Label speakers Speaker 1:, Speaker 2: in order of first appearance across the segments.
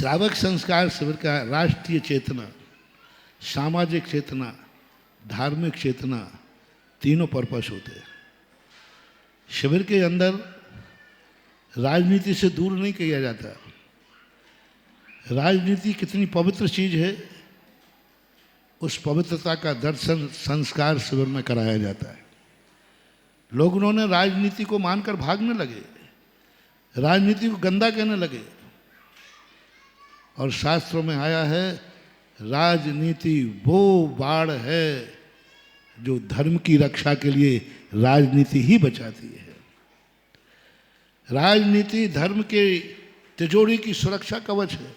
Speaker 1: श्रावक संस्कार शिविर का राष्ट्रीय चेतना, सामाजिक चेतना, धार्मिक चेतना तीनों पर्पस होते हैं। शिविर के अंदर राजनीति से दूर नहीं किया जाता। राजनीति कितनी पवित्र चीज है, उस पवित्रता का दर्शन संस्कार शिविर में कराया जाता है। लोग उन्होंने राजनीति को मानकर भागने लगे, राजनीति को गंदा कहने लगे। और शास्त्रों में आया है, राजनीति वो बाढ़ है जो धर्म की रक्षा के लिए राजनीति ही बचाती है। राजनीति धर्म के तिजोरी की सुरक्षा कवच है।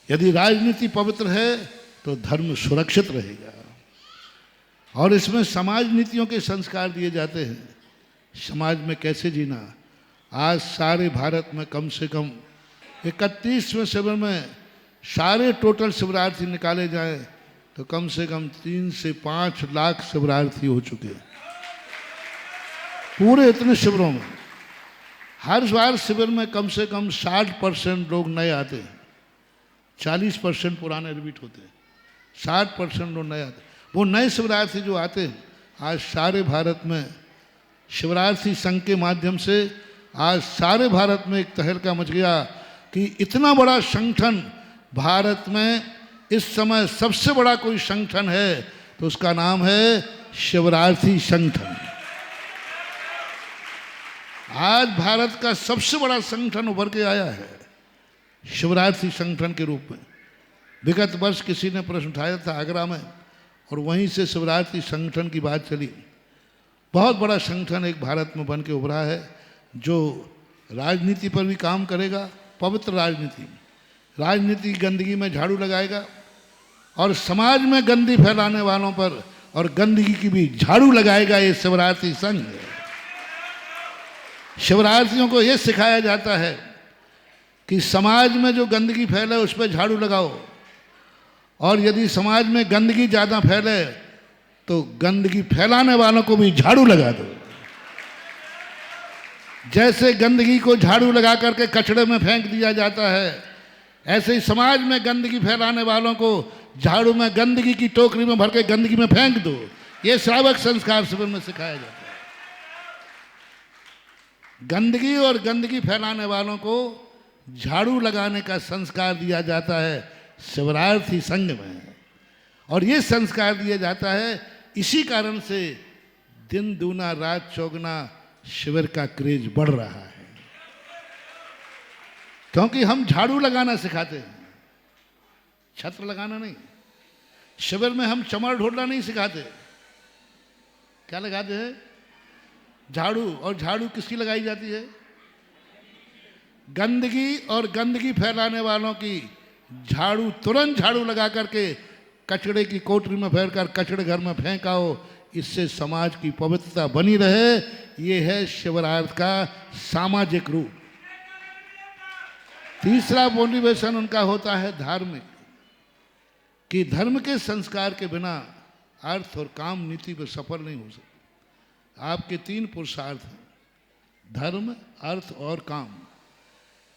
Speaker 1: यदि राजनीति पवित्र है तो धर्म सुरक्षित रहेगा। और इसमें समाज नीतियों के संस्कार दिए जाते हैं। समाज में कैसे जीना। आज सारे भारत में कम से कम 31वें शिविर में सारे टोटल शिविरार्थी निकाले जाएं तो कम से कम 3 से 5 लाख शिविरार्थी हो चुके हैं पूरे इतने शिविरों में। हर बार शिविर में कम से कम 60% लोग नए आते हैं, 40% पुराने रिपीट होते हैं, 60% लोग नए आते हैं। वो नए शिविरार्थी जो आते हैं, आज सारे भारत में शिविरार्थी संघ के माध्यम से आज सारे भारत में एक तहलका मच गया कि इतना बड़ा संगठन भारत में इस समय सबसे बड़ा कोई संगठन है तो उसका नाम है शिविरार्थी संगठन। आज भारत का सबसे बड़ा संगठन उभर के आया है शिविरार्थी संगठन के रूप में। विगत वर्ष किसी ने प्रश्न उठाया था आगरा में, और वहीं से शिविरार्थी संगठन की बात चली। बहुत बड़ा संगठन एक भारत में बन के उभरा है जो राजनीति पर भी काम करेगा, पवित्र राजनीति। राजनीति गंदगी में झाड़ू लगाएगा और समाज में गंदगी फैलाने वालों पर और गंदगी की भी झाड़ू लगाएगा। ये शिविरार्थी संघ है। शिविरार्थियों को यह सिखाया जाता है कि समाज में जो गंदगी फैले उस पर झाड़ू लगाओ, और यदि समाज में गंदगी ज़्यादा फैले तो गंदगी फैलाने वालों को भी झाड़ू लगा दो। जैसे गंदगी को झाड़ू लगा करके कचड़े में फेंक दिया जाता है, ऐसे ही समाज में गंदगी फैलाने वालों को झाड़ू में गंदगी की टोकरी में भर के गंदगी में फेंक दो। ये श्रावक संस्कार शिविर में सिखाया जाता है। गंदगी और गंदगी फैलाने वालों को झाड़ू लगाने का संस्कार दिया जाता है शिविरार्थी संघ में। और ये संस्कार दिया जाता है, इसी कारण से दिन दूना रात चौगुना शिविर का क्रेज बढ़ रहा है, क्योंकि हम झाड़ू लगाना सिखाते हैं, छत्र लगाना नहीं। शिविर में हम चमर ढोलना नहीं सिखाते। क्या लगाते हैं? झाड़ू। और झाड़ू किसकी लगाई जाती है? गंदगी और गंदगी फैलाने वालों की झाड़ू, तुरंत झाड़ू लगा करके कचड़े की कोठरी में फेर कर कचड़े घर में फेंकाओ, इससे समाज की पवित्रता बनी रहे। ये है शिविरार्थ का सामाजिक रूप। तीसरा मोटिवेशन उनका होता है धार्मिक, कि धर्म के संस्कार के बिना अर्थ और काम नीति पर सफल नहीं हो सकता। आपके 3 पुरुषार्थ हैं, धर्म, अर्थ और काम।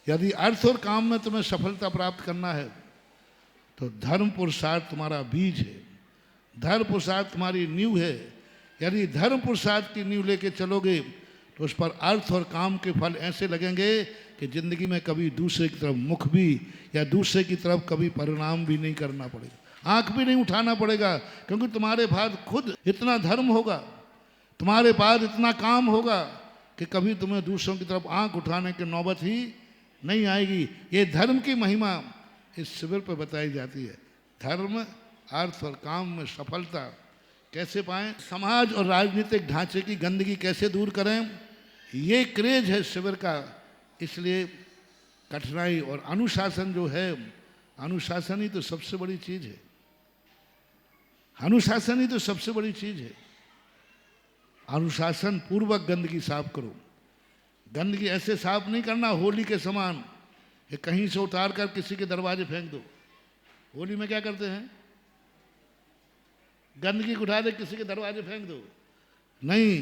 Speaker 1: यदि अर्थ और काम में तुम्हें सफलता प्राप्त करना है तो धर्म पुरुषार्थ तुम्हारा बीज है, धर्म पुरुषार्थ तुम्हारी नींव है। यदि धर्म पुरुषार्थ की नींव लेके चलोगे तो उस पर अर्थ और काम के फल ऐसे लगेंगे कि जिंदगी में कभी दूसरे की तरफ मुख भी या दूसरे की तरफ कभी परिणाम भी नहीं करना पड़ेगा, आंख भी नहीं उठाना पड़ेगा, क्योंकि तुम्हारे पास खुद इतना धर्म होगा, तुम्हारे पास इतना काम होगा कि कभी तुम्हें दूसरों की तरफ आंख उठाने की नौबत ही नहीं आएगी। ये धर्म की महिमा इस शिविर पर बताई जाती है। धर्म, अर्थ और काम में सफलता कैसे पाएं, समाज और राजनीतिक ढांचे की गंदगी कैसे दूर करें, ये क्रेज है शिविर का। इसलिए कठिनाई और अनुशासन जो है, अनुशासन ही तो सबसे बड़ी चीज है। अनुशासन ही तो सबसे बड़ी चीज है। अनुशासन पूर्वक गंदगी साफ करो। गंदगी ऐसे साफ नहीं करना होली के समान, ये कहीं से उतार कर किसी के दरवाजे फेंक दो। होली में क्या करते हैं? गंदगी को उठा दे किसी के दरवाजे फेंक दो। नहीं,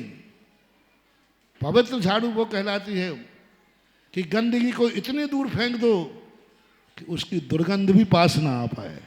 Speaker 1: पवित्र झाड़ू वो कहलाती है कि गंदगी को इतने दूर फेंक दो कि उसकी दुर्गंध भी पास ना आ पाए।